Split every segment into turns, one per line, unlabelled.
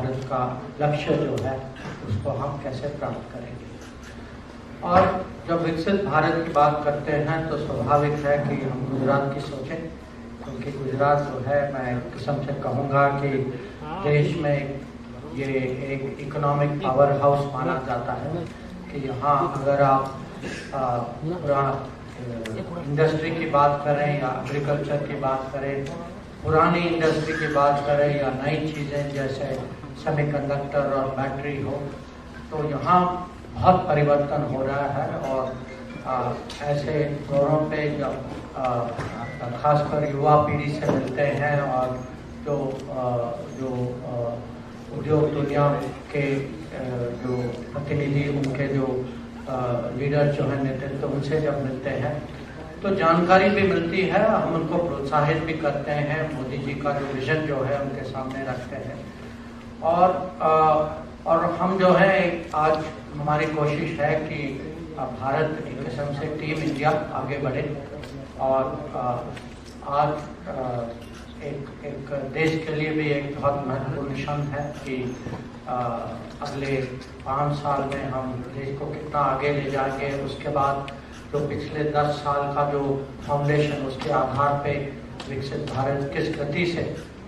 भारत का लक्ष्य जो है उसको हम कैसे प्राप्त करेंगे। और जब विकसित भारत की बात करते हैं तो स्वाभाविक है कि हम गुजरात की सोचें, क्योंकि गुजरात जो है मैं एक किस्म से कहूँगा कि देश में ये एक इकोनॉमिक पावर हाउस माना जाता है कि यहाँ अगर आप पूरा इंडस्ट्री की बात करें या एग्रीकल्चर की बात करें, पुरानी इंडस्ट्री की बात करें या नई चीज़ें जैसे सेमीकंडक्टर और बैटरी हो, तो यहाँ बहुत परिवर्तन हो रहा है। और ऐसे दौरों पे जब खासकर युवा पीढ़ी से मिलते हैं और जो उद्योग दुनिया के जो प्रतिनिधि, उनके जो लीडर जो है नेतृत्व, उनसे जब मिलते हैं तो जानकारी भी मिलती है, हम उनको प्रोत्साहित भी करते हैं, मोदी जी का जो विजन जो है उनके सामने रखते हैं। और हम जो है आज हमारी कोशिश है कि भारत एक किस्म से टीम इंडिया आगे बढ़े और आज एक देश के लिए भी एक बहुत महत्वपूर्ण क्षण है कि अगले 5 साल में हम देश को कितना आगे ले जाएंगे। उसके बाद जो पिछले 10 साल का जो फाउंडेशन, उसके आधार पे विकसित भारत किस गति से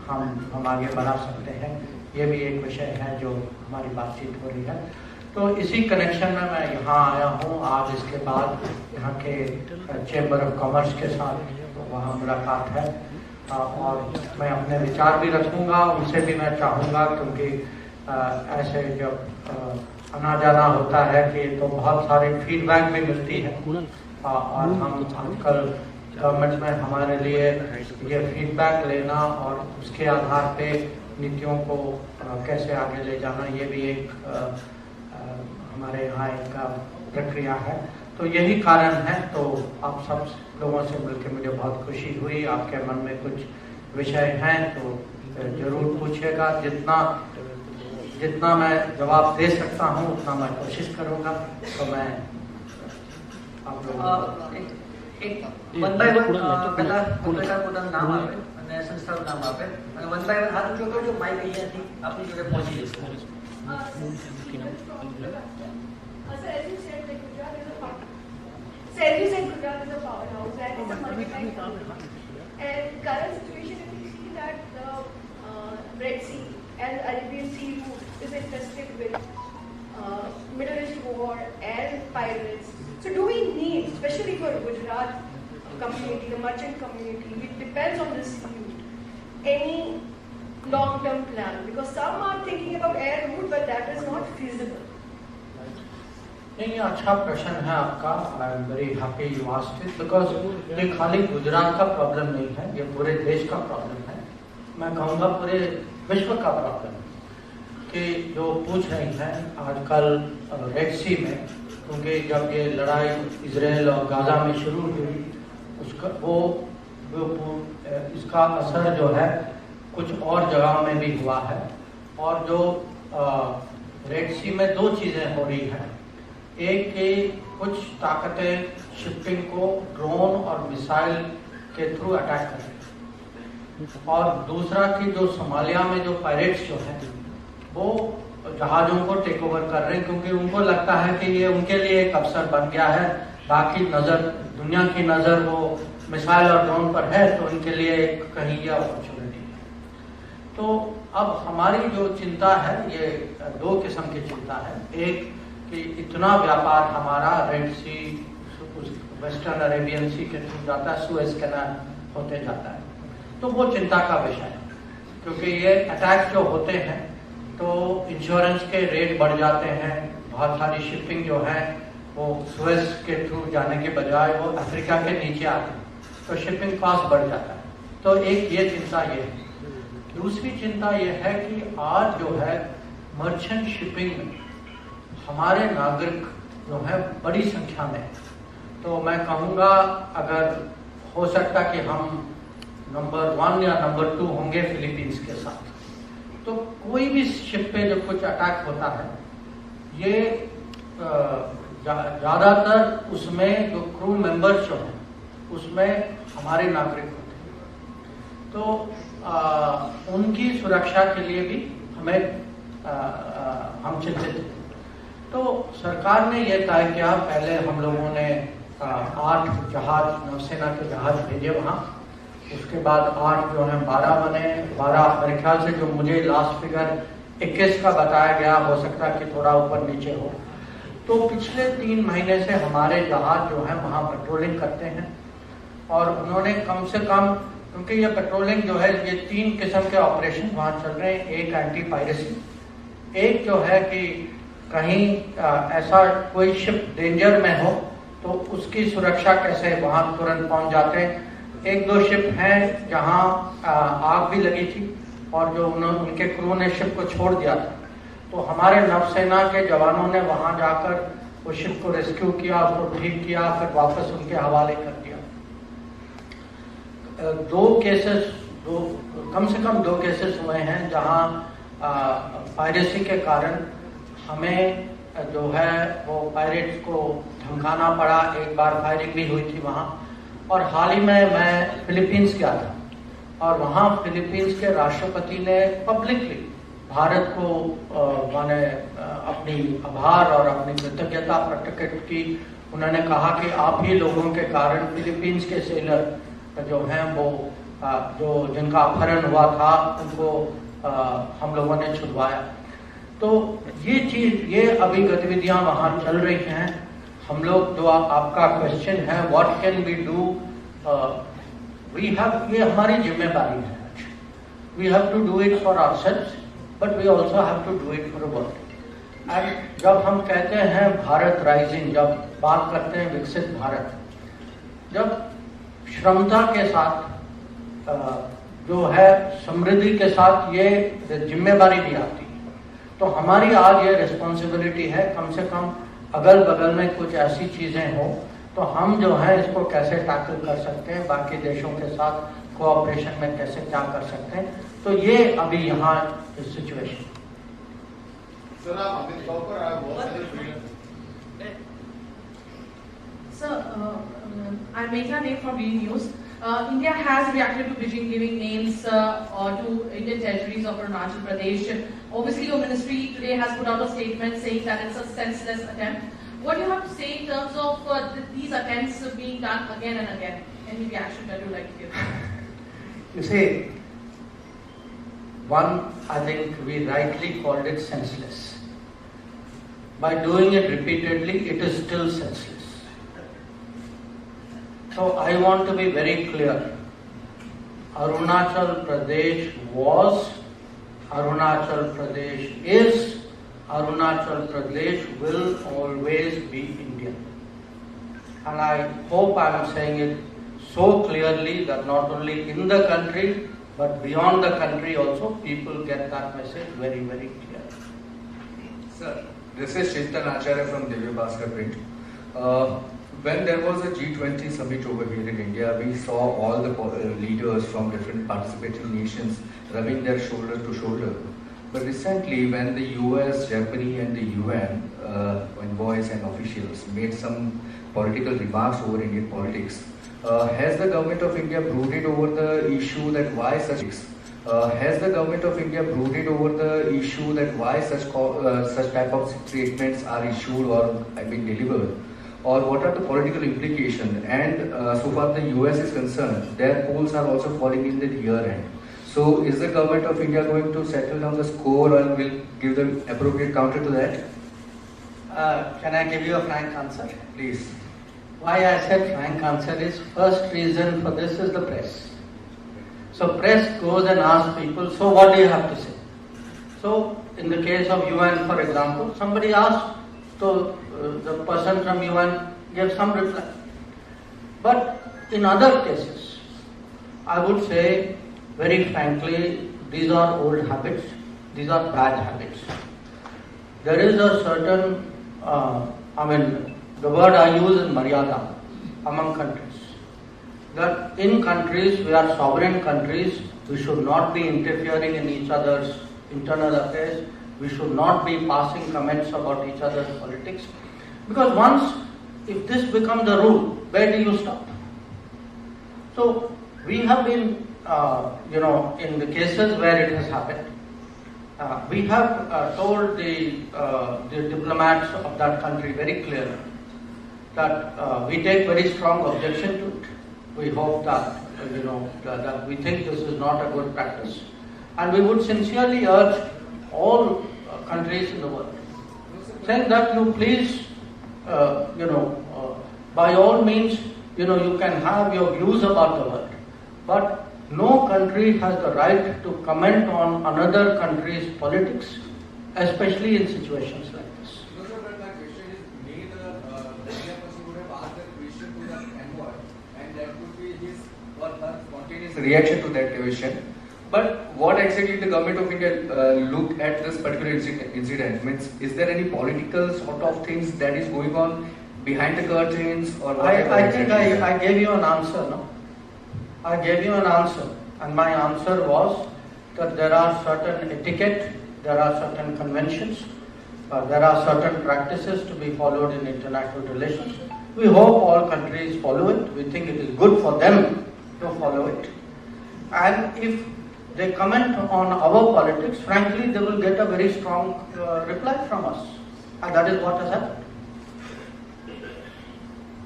हम आगे बढ़ा सकते हैं, ये भी एक विषय है जो हमारी बातचीत हो रही है। तो इसी कनेक्शन में मैं यहाँ आया हूँ आज। इसके बाद यहाँ के चैम्बर ऑफ कॉमर्स के साथ तो वहाँ मुलाकात है और मैं अपने विचार भी रखूँगा, उनसे भी मैं चाहूँगा, क्योंकि ऐसे जब आना जाना होता है कि तो बहुत सारी फीडबैक भी मिलती है और हम आजकल गवर्नमेंट में हमारे लिए ये फीडबैक लेना और उसके आधार पे नीतियों को कैसे आगे ले जाना, ये भी एक हमारे यहाँ एक प्रक्रिया है। तो यही कारण है। तो आप सब लोगों से मिलकर मुझे बहुत खुशी हुई। आपके मन में कुछ विषय हैं तो जरूर पूछिएगा। जितना मैं जवाब दे सकता हूँ उतना मैं कोशिश करूँगा। तो मैं आप लोगों
एक वन बाय वन પહેલા કોમ્પ્યુટર પોતાનું નામ આપે અને સંસ્થાનું નામ આપે અને વન બાય वन હાથ ઊંચો કરજો, માઇક અહીંયાથી આપની જોડે પહોંચી જશે.
As you said, Gujarat is a powerhouse and it's a multi-time powerhouse. And current situation, if you see that the Red Sea and Arabian Sea route is infested with Middle East war and pirates. So do we need, especially for Gujarat community, the merchant community, which depends on this route, any long-term plan? Because some are thinking about air route, but that is not feasible.
नहीं, अच्छा प्रश्न है आपका। I am very happy you asked it, because ये खाली गुजरात का problem नहीं है, ये पूरे देश का प्रॉब्लम है। मैं कहूँगा पूरे विश्व का प्रॉब्लम कि जो पूछ रही हैं आजकल रेड सी में, क्योंकि जब ये लड़ाई इजराइल और गाजा में शुरू हुई उसका इसका असर जो है कुछ और जगह में भी हुआ है। और जो रेड सी में 2 चीज़ें हो रही हैं। एक कि कुछ ताकतें शिपिंग को ड्रोन और मिसाइल के थ्रू अटैक कर रही हैं, और दूसरा कि जो सोमालिया में जो पायरेट्स जो हैं वो जहाज़ों को टेक ओवर कर रहे हैं, क्योंकि उनको लगता है कि ये उनके लिए एक अवसर बन गया है। बाकी दुनिया की नज़र वो मिसाइल और ड्रोन पर है, तो उनके लिए कहीं ये अपॉर्चुनिटी है। तो अब हमारी जो चिंता है ये 2 किस्म की चिंता है। एक कि इतना व्यापार हमारा रेड सी, वेस्टर्न अरेबियन सी के थ्रू जाता है, सुएज कैनाल होते जाता है, तो वो चिंता का विषय है। क्योंकि ये अटैक जो होते हैं तो इंश्योरेंस के रेट बढ़ जाते हैं। बहुत सारी शिपिंग जो है वो सुएज के थ्रू जाने के बजाय वो अफ्रीका के नीचे आती है, तो शिपिंग कॉस्ट बढ़ जाता है। तो एक ये चिंता ये है। दूसरी चिंता ये है कि आज जो है मर्चेंट शिपिंग में हमारे नागरिक जो है बड़ी संख्या में, तो मैं कहूँगा अगर हो सकता कि हम नंबर 1 या नंबर 2 होंगे फिलीपींस के साथ। तो कोई भी शिप पे जब कुछ अटैक होता है, ये ज़्यादातर उसमें जो क्रू मेंबर्स जो हैं उसमें हमारे नागरिक होते हैं। तो उनकी सुरक्षा के लिए भी हमें हम चिंतित थे। तो सरकार ने ये तय किया, पहले हम लोगों ने 8 जहाज, नौसेना के जहाज भेजे वहाँ। उसके बाद 8 जो हैं 12 बने। 12 मेरे ख्याल से जो मुझे लास्ट फिगर 21 का बताया गया, हो सकता है कि थोड़ा ऊपर नीचे हो। तो पिछले 3 महीने से हमारे जहाज जो हैं वहाँ पेट्रोलिंग करते हैं, और उन्होंने कम से कम, क्योंकि ये पेट्रोलिंग जो है, ये 3 किस्म के ऑपरेशन वहाँ चल रहे हैं। एक एंटी पायरेसी, एक जो है कि कहीं ऐसा कोई शिप डेंजर में हो तो उसकी सुरक्षा कैसे वहाँ तुरंत पहुँच जाते हैं। 1-2 शिप हैं जहाँ आग भी लगी थी और जो उनके क्रू ने शिप को छोड़ दिया था, तो हमारे नौसेना के जवानों ने वहाँ जाकर उस शिप को रेस्क्यू किया, उसको ठीक किया, फिर वापस उनके हवाले कर दिया। कम से कम 2 केसेस हुए हैं जहाँ पायरेसी के कारण हमें जो है वो पायरेट्स को धमकाना पड़ा। एक बार फायरिंग भी हुई थी वहाँ। और हाल ही में मैं फिलीपींस गया था, और वहाँ फिलीपींस के राष्ट्रपति ने पब्लिकली भारत को माने अपनी आभार और अपनी कृतज्ञता प्रकट की। उन्होंने कहा कि आप ही लोगों के कारण फिलीपींस के सेलर जो हैं वो जो जिनका अपहरण हुआ था उनको हम लोगों ने छुड़वाया। तो ये अभी गतिविधियां वहाँ चल रही हैं। हम लोग जो आपका क्वेश्चन है what can we do, we have, ये हमारी जिम्मेदारी है। We have to do it for ourselves, but we also have to do it for the world. And जब हम कहते हैं भारत राइजिंग, जब बात करते हैं विकसित भारत, जब क्षमता के साथ जो है समृद्धि के साथ ये जिम्मेदारी भी आती है, तो हमारी आज ये रिस्पॉन्सिबिलिटी है कम से कम अगल बगल में कुछ ऐसी चीजें हो तो हम जो है इसको कैसे टैकल कर सकते हैं, बाकी देशों के साथ कोऑपरेशन में कैसे क्या कर सकते हैं। तो ये अभी यहाँ situation.
Sir, I'm Megha Naik from BB News. India has reacted to Beijing giving names to Indian territories of Arunachal Pradesh. Obviously, your ministry today has put out a statement saying that it's a senseless attempt. What do you have to say in terms of these attempts being done again and again? Any reaction that you would like to give?
You see, one, I think we rightly called it senseless. By doing it repeatedly, it is still senseless. So I want to be very clear. Arunachal Pradesh was, Arunachal Pradesh is, Arunachal Pradesh will always be Indian. And I hope I am saying it so clearly that not only in the country but beyond the country also people get that message very, very clear.
Sir, this is Chintan Acharya from Divya Bhaskar Print. When there was a G20 summit over here in India, we saw all the leaders from different participating nations rubbing their shoulder to shoulder. But recently, when the US, Germany and the UN envoys and officials made some political remarks over Indian politics, has the government of India brooded over the issue that why such has the government of India brooded over the issue that why such type of statements are issued or delivered? Or what are the political implications? And so far the US is concerned, their polls are also falling in the year end. So is the government of India going to settle down the score and will give the appropriate counter to that?
Can I give you a frank answer?
Please.
Why I said frank answer is, first reason for this is the press. So press goes and asks people, so what do you have to say? So in the case of UN, for example, somebody asked, so the person from UN gave some reply. But in other cases, I would say very frankly, these are old habits, these are bad habits. There is a certain, the word I use is maryada among countries. That in countries, we are sovereign countries, we should not be interfering in each other's internal affairs, we should not be passing comments about each other's politics. Because once, if this becomes the rule, where do you stop? So, we have been, in the cases where it has happened, we have told the diplomats of that country very clearly that we take very strong objection to it. We hope that, that we think this is not a good practice. And we would sincerely urge all countries in the world, saying that you please, by all means, you can have your views about the world, but no country has the right to comment on another country's politics, especially in situations like this.
No, sir, but my question is, may the media person would have asked that question to the envoy, and that would be his or her spontaneous reaction to that question. But what exactly the government of India looked at this particular incident? Means, is there any political sort of things that is going on behind the curtains, or whatever?
I think I gave you an answer, no? I gave you an answer, and my answer was that there are certain etiquette, there are certain conventions, there are certain practices to be followed in international relations. We hope all countries follow it. We think it is good for them to follow it. And if they comment on our politics, frankly, they will get a very strong reply from us. And that is what has happened.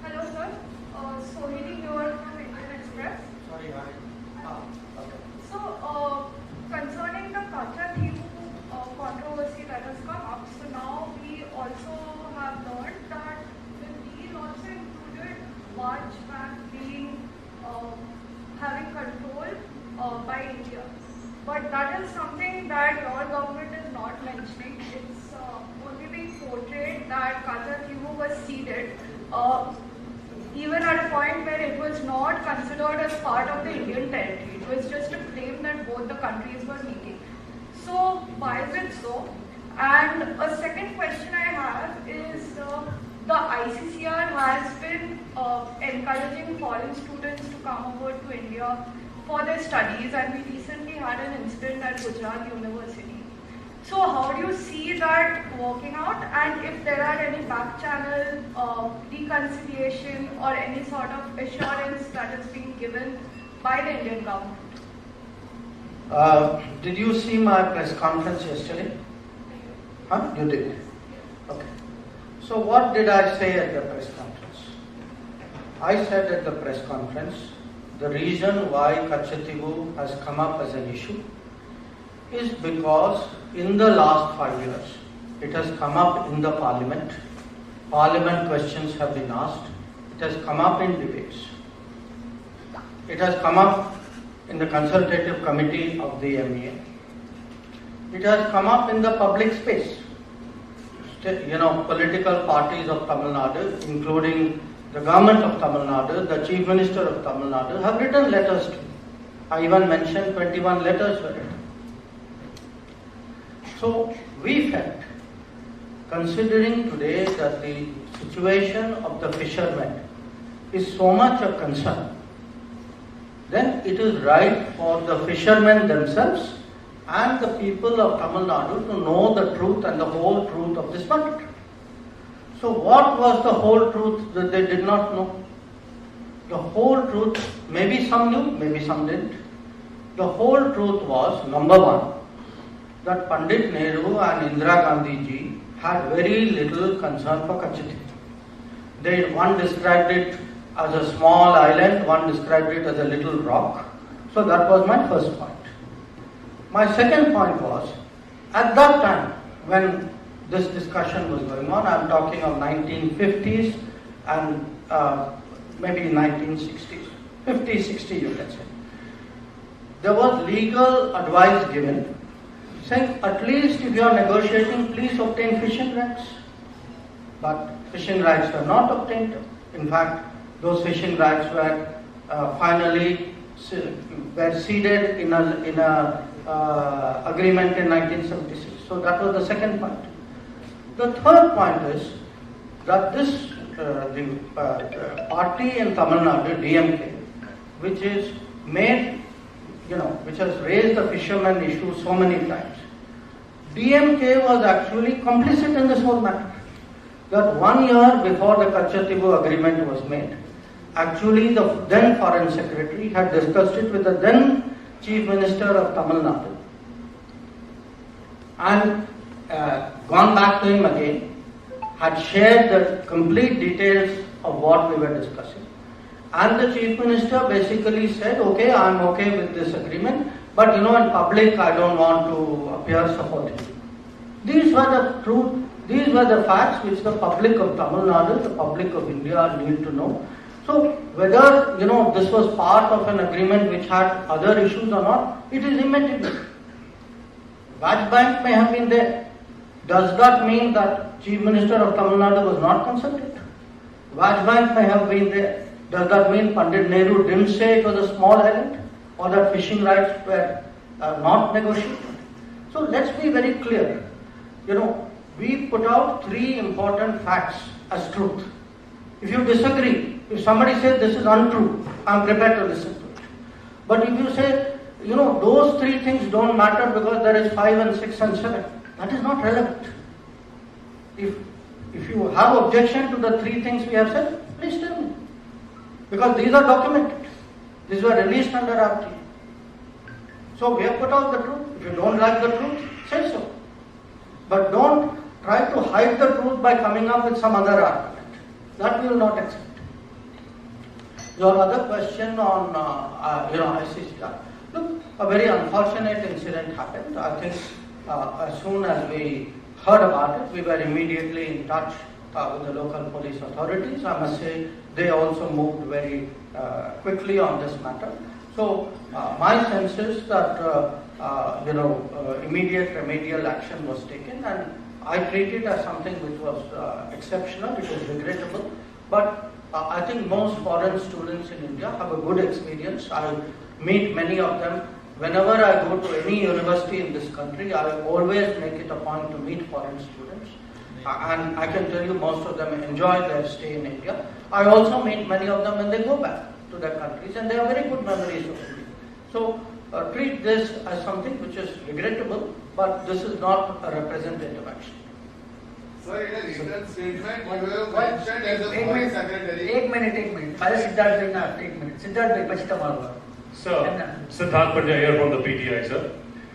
Hello, sir. Sohini here from Indian Express.
Sorry, okay.
So, concerning the Kacha controversy that has come up, so now we also have learned that the deal also included March Bank being having control by India. But that is something that your government is not mentioning. It's only being portrayed that Kacha was ceded, even at a point where it was not considered as part of the Indian territory. It was just a claim that both the countries were making. So why is it so? And a second question I have is the ICCR has been encouraging foreign students to come over to India for their studies, and we recently had an incident at Gujarat University. So how do you see that working out, and if there are any back channel reconciliation or any sort of assurance that is being given by the Indian government?
Did you see my press conference yesterday? Huh? You did? Okay. So what did I say at the press conference? I said at the press conference, the reason why Kachatibu has come up as an issue is because in the last 5 years, it has come up in the parliament. Parliament questions have been asked. It has come up in debates. It has come up in the consultative committee of the MEA. It has come up in the public space. Political parties of Tamil Nadu, including the government of Tamil Nadu, the Chief Minister of Tamil Nadu, have written letters to me. I even mentioned 21 letters were written. So we felt, considering today that the situation of the fishermen is so much a concern, then it is right for the fishermen themselves and the people of Tamil Nadu to know the truth and the whole truth of this matter. So what was the whole truth that they did not know? The whole truth, maybe some knew, maybe some didn't. The whole truth was, number one, that Pandit Nehru and Indira Gandhi ji had very little concern for Kachati. One described it as a small island, one described it as a little rock. So that was my first point. My second point was, at that time, when this discussion was going on, I am talking of 1950s and maybe 1960s, 50, 60 you can say. There was legal advice given saying at least if you are negotiating, please obtain fishing rights. But fishing rights were not obtained. In fact, those fishing rights were finally ceded in a agreement in 1976. So that was the second point. The third point is that this the party in Tamil Nadu, DMK, which is made, which has raised the fishermen issue so many times. DMK was actually complicit in this whole matter. That 1 year before the Kachatibu agreement was made, actually the then Foreign Secretary had discussed it with the then Chief Minister of Tamil Nadu. and gone back to him again, had shared the complete details of what we were discussing. And the Chief Minister basically said, okay, I'm okay with this agreement, but in public I don't want to appear supporting you. These were the truth, these were the facts which the public of Tamil Nadu, the public of India need to know. So whether, this was part of an agreement which had other issues or not, it is immaterial. Vajj Bank may have been there. Does that mean that Chief Minister of Tamil Nadu was not consulted? Vajj Bank may have been there. Does that mean Pandit Nehru didn't say it was a small island or that fishing rights were not negotiated? So let's be very clear. We put out 3 important facts as truth. If you disagree, if somebody says this is untrue, I'm prepared to listen to it. But if you say, those 3 things don't matter because there is 5 and 6 and 7, that is not relevant. If you have objection to the 3 things we have said, please tell me. Because these are documented. These were released under RT. So we have put out the truth. If you don't like the truth, say so. But don't try to hide the truth by coming up with some other argument. That we will not accept. Your other question on, ICC. Look, a very unfortunate incident happened. I think as soon as we heard about it, we were immediately in touch with the local police authorities. I must say they also moved very quickly on this matter. So my sense is that immediate remedial action was taken, and I treat it as something which was exceptional. It was regrettable, but I think most foreign students in India have a good experience. I meet many of them. Whenever I go to any university in this country, I always make it a point to meet foreign students. And I can tell you most of them enjoy their stay in India. I also meet many of them when they go back to their countries, and they have very good memories of India. So treat this as something which is regrettable, but this is not a representative action.
Sir, in a written statement, you have mentioned as a foreign secretary.
एक minute पहले सिद्धार्थ भाई ना एक minute Siddharth भाई પછી તમારું
Sir, Siddharth Pandya here from the PTI, sir.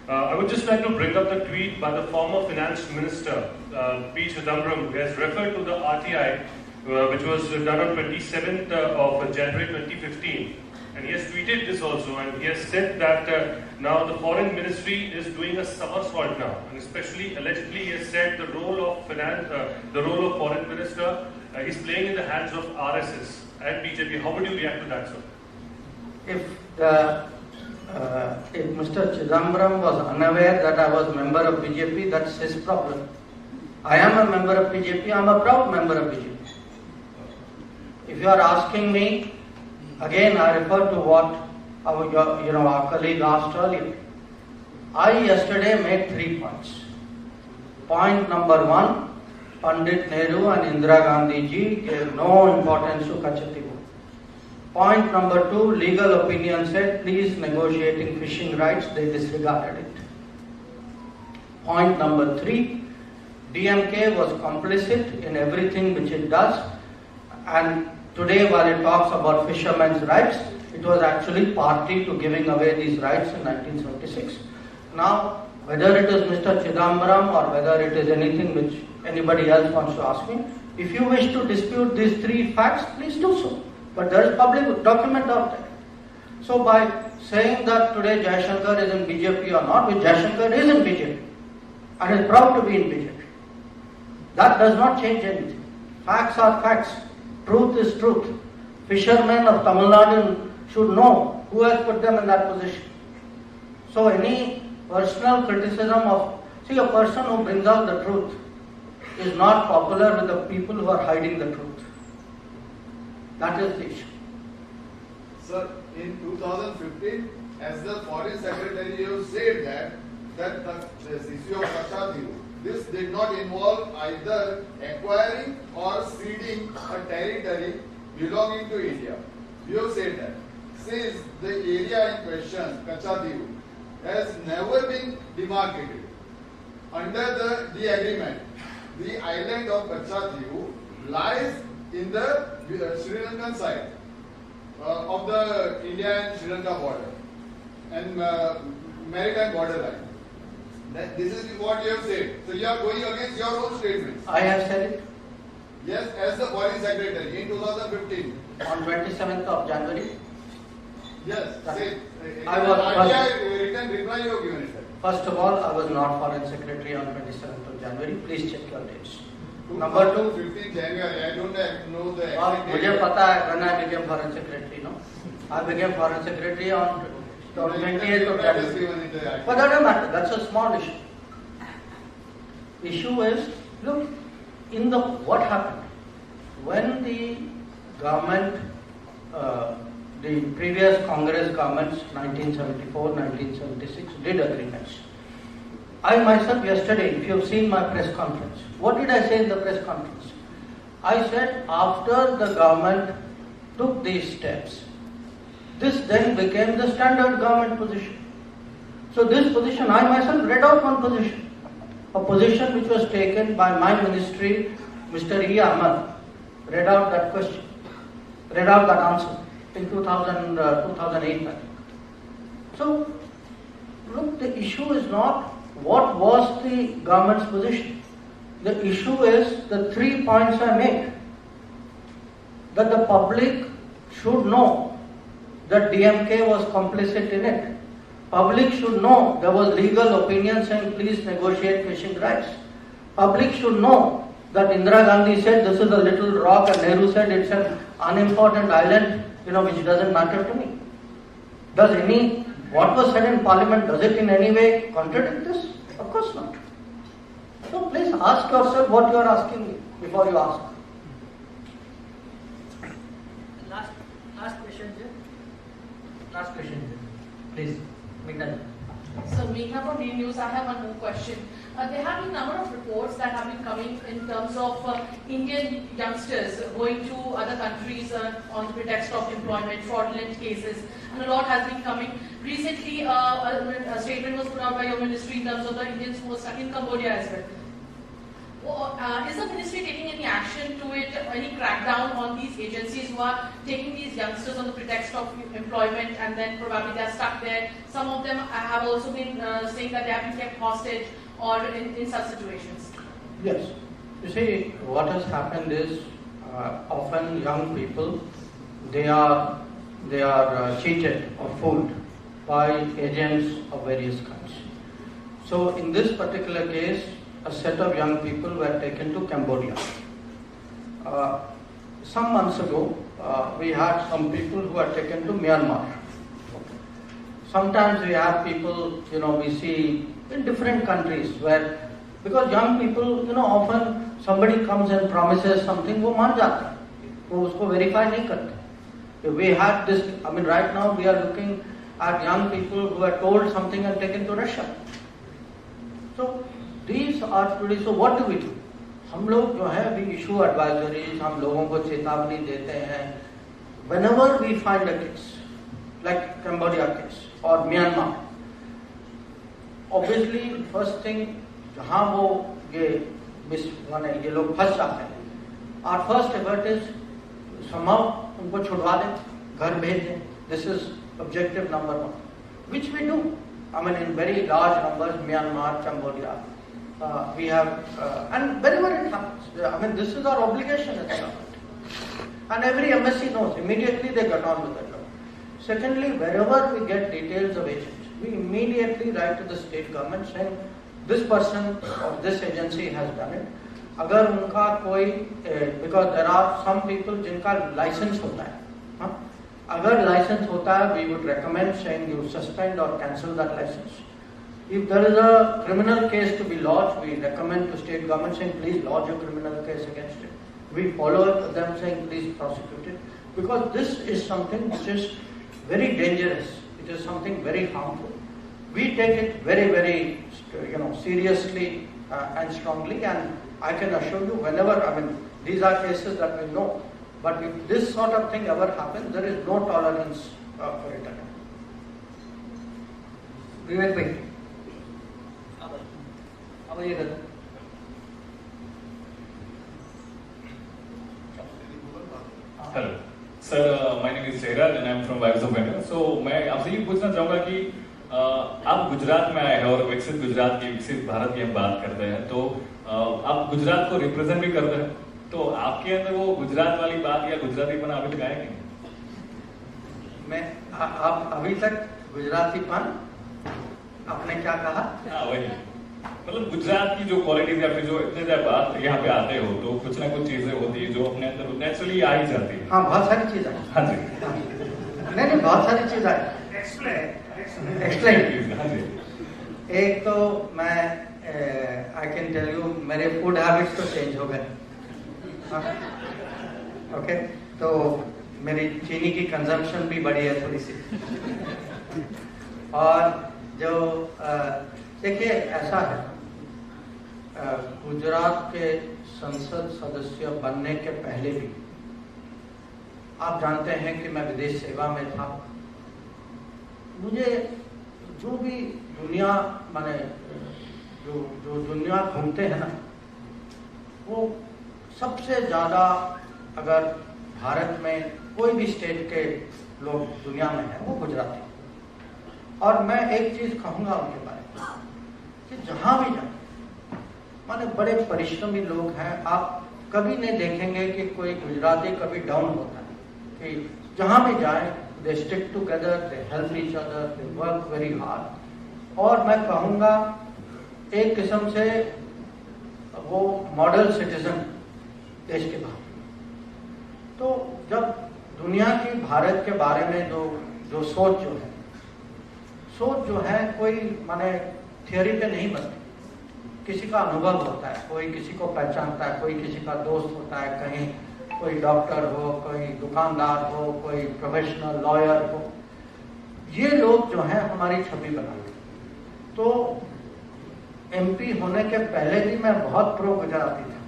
I would just like to bring up the tweet by the former finance minister, P. Chidambaram, who has referred to the RTI, which was done on 27th of January 2015. And he has tweeted this also, and he has said that now the foreign ministry is doing a somersault now, and especially allegedly he has said the role of foreign minister is playing in the hands of RSS and BJP. How would you react to that, sir?
If Mr. Chidambaram was unaware that I was a member of BJP, that's his problem. I am a member of BJP. I am a proud member of BJP. If you are asking me, again I refer to what our colleague asked earlier. I yesterday made 3 points. Point number 1, Pandit Nehru and Indira Gandhi ji gave no importance to Kachati. Point number 2, legal opinion said, please negotiating fishing rights, they disregarded it. Point number 3, DMK was complicit in everything which it does, and today while it talks about fishermen's rights, it was actually party to giving away these rights in 1976. Now, whether it is Mr. Chidambaram or whether it is anything which anybody else wants to ask me, if you wish to dispute these 3 facts, please do so. But there is public document out there. So by saying that today Jaishankar is in BJP or not, Jaishankar is in BJP and is proud to be in BJP. That does not change anything. Facts are facts. Truth is truth. Fishermen of Tamil Nadu should know who has put them in that position. So any personal criticism of, a person who brings out the truth is not popular with the people who are hiding the truth. That is the issue.
Sir, in 2015, as the foreign secretary, you said that the issue of Kachati, this did not involve either acquiring or ceding a territory belonging to India. You have said that. Since the area in question, Kachati, has never been demarcated, under the agreement, the island of Kachati lies in the Sri Lankan side of the India and Sri Lanka border and maritime border line. This is what you have said. So you are going against your own statements.
I have said it
Yes, as the foreign secretary in 2015.
on 27th of January.
Yes, say.
I was-
Written reply you have given it.
First of all, I was not foreign secretary on 27th of January. Please check your dates. Number two,
15 January. I don't know the
और
exact
मुझे
date.
पता है when I became foreign secretary, no? I became foreign secretary on 28th of January. But that doesn't matter. That's a small issue. Issue is, look, in the what happened when the government, the previous Congress governments, 1974, 1976, did agreements. I myself yesterday, if you have seen my press conference, what did I say in the press conference? I said after the government took these steps, this then became the standard government position. So this position, I myself read out one position, a position which was taken by my ministry, Mr. E. Ahmad, read out that question, read out that answer in 2008. I think. So, look, the issue is not what was the government's position. The issue is the 3 points I made. That the public should know that DMK was complicit in it. Public should know there was legal opinion saying please negotiate fishing rights. Public should know that Indira Gandhi said this is a little rock and Nehru said it's an unimportant island, which doesn't matter to me. What was said in parliament, does it in any way contradict this? Of course not. So please ask yourself what you are asking me before you ask.
Last question, sir. Last question, sir. Please, Meghna.
So, Meghna from Green News, I have one more question. There have been a number of reports that have been coming in terms of Indian youngsters going to other countries on the pretext of employment, fraudulent cases, and a lot has been coming. Recently, a statement was put out by your ministry in terms of the Indians who were stuck in Cambodia as well. Is the ministry taking any action to it, any crackdown on these agencies who are taking these youngsters on the pretext of employment and then probably they are stuck there? Some of them have also been saying that they have been kept hostage or in such situations.
Yes. You see, what has happened is often young people, they are cheated or fooled by agents of various kinds. So in this particular case, a set of young people were taken to Cambodia. Some months ago, we had some people who were taken to Myanmar. Sometimes we have people, we see in different countries where, because young people, often somebody comes and promises something, वो मान जाते हैं, वो उसको verify नहीं करते. We had this, right now we are looking at young people who are told something and taken to Russia. So these are today, so what do we do? हम लोग जो है we issue advisories, हम लोगों को चेतावनी देते हैं. Whenever we find a case, like Cambodia case or Myanmar, obviously first thing जहाँ वो ये लोग फंस जाते हैं, our first effort is somehow उनको छुड़वा दें, घर भेज दें. This is objective number one, which we do. In very large numbers, Myanmar, Cambodia. We have, and wherever it happens, this is our obligation as a government. And every MSc knows, immediately they get on with the job. Secondly, wherever we get details of agents, we immediately write to the state government saying, this person or this agency has done it. अगर उनका कोई, because there are some people जिनका license होता है, अगर license होता है, we would recommend saying you suspend or cancel that license. If there is a criminal case to be lodged, we recommend to state government saying please lodge a criminal case against it. We follow up with them saying please prosecute it, because this is something which is very dangerous. It is something very harmful. We take it very, very, seriously and strongly, and I can assure you whenever, these are cases that we know, but if this sort of thing ever happens, there is no tolerance for it again.
Vivek bhai.
Hello sir, my name is Jayraj and I am from Vibes of India. So मैं आपसे ये पूछना चाहूँगा कि आप गुजरात में आए हैं और विकसित गुजरात की, विकसित भारत की हम बात करते हैं, तो आप गुजरात को रिप्रेजेंट भी करते हैं, तो आपके अंदर वो गुजरात वाली बात या गुजरातीपन अभी तक आया कि नहीं?
मैं आप अभी तक गुजरातीपन आपने क्या कहा?
हाँ वही, मतलब गुजरात की जो क्वालिटीज या फिर जो इतने ज्यादा बात यहाँ पे आते हो तो कुछ ना कुछ चीजें होती है जो अपने अंदर नेचुरली आ ही जाती है।
हाँ बहुत सारी चीजें।
हाँ जी,
नहीं बहुत सारी चीजें। एक्सप्लेन।
हाँ जी।
एक तो मैं आई कैन टेल यू मेरे फूड हैबिट्स तो चेंज हो गए। ओके, तो मेरी चीनी की कंजम्पशन भी बढ़ी है थोड़ी सी। और जो देखिए ऐसा है, गुजरात के संसद सदस्य बनने के पहले भी आप जानते हैं कि मैं विदेश सेवा में था। मुझे जो भी दुनिया माने जो दुनिया घूमते हैं ना, वो सबसे ज्यादा अगर भारत में कोई भी स्टेट के लोग दुनिया में हैं वो गुजराती। और मैं एक चीज कहूंगा उनके बारे में कि जहां भी जाए माने बड़े परिश्रमी लोग हैं। आप कभी नहीं देखेंगे कि कोई गुजराती कभी डाउन होता है, कि जहां भी जाए they stick together, they help each other, they work very hard। और मैं कहूँगा एक किस्म से वो मॉडल सिटीजन देश के बाहर। तो जब दुनिया की भारत के बारे में जो सोच जो है कोई माने थियोरी पे नहीं बनती, किसी का अनुभव होता है, कोई किसी को पहचानता है, कोई किसी का दोस्त होता है, कहीं कोई डॉक्टर हो, कोई दुकानदार हो, कोई प्रोफेशनल लॉयर हो, ये लोग जो हैं हमारी छवि बनाते। तो एमपी होने के पहले भी मैं बहुत प्रो गुजराती था,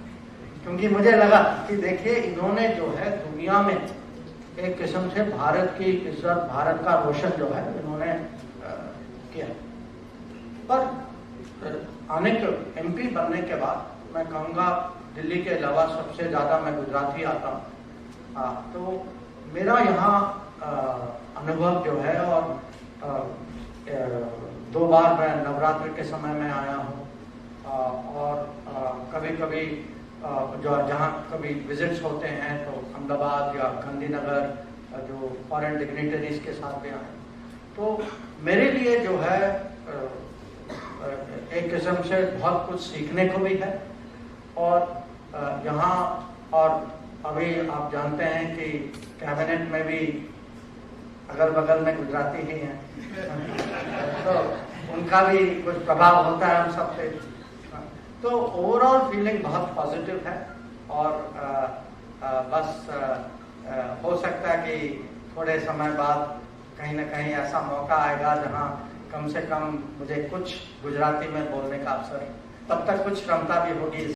क्योंकि मुझे लगा कि देखिए इन्होंने जो है दुनिया में एक किस्म से भारत की इज्जत, भारत का रोशन जो है इन्होंने किया। पर आने के एमपी बनने के बाद मैं कहूँगा दिल्ली के अलावा सबसे ज़्यादा मैं गुजराती आता हूँ। तो मेरा यहाँ अनुभव जो है, और 2 बार मैं नवरात्रि के समय में आया हूँ, और कभी कभी जो जहाँ कभी विजिट्स होते हैं तो अहमदाबाद या गांधीनगर जो फॉरेन डिग्निटरीज के साथ भी आए। तो मेरे लिए जो है एक किस्म से बहुत कुछ सीखने को भी है। और यहाँ और अभी आप जानते हैं कि कैबिनेट में भी अगल बगल में गुजराती ही हैं, तो उनका भी कुछ प्रभाव होता है हम सब पे। तो ओवरऑल फीलिंग बहुत पॉजिटिव है। और बस हो सकता है कि थोड़े समय बाद कहीं ना कहीं ऐसा मौका आएगा जहाँ कम से कम मुझे कुछ गुजराती में बोलने का अवसर, तब तक कुछ क्षमता भी होगी।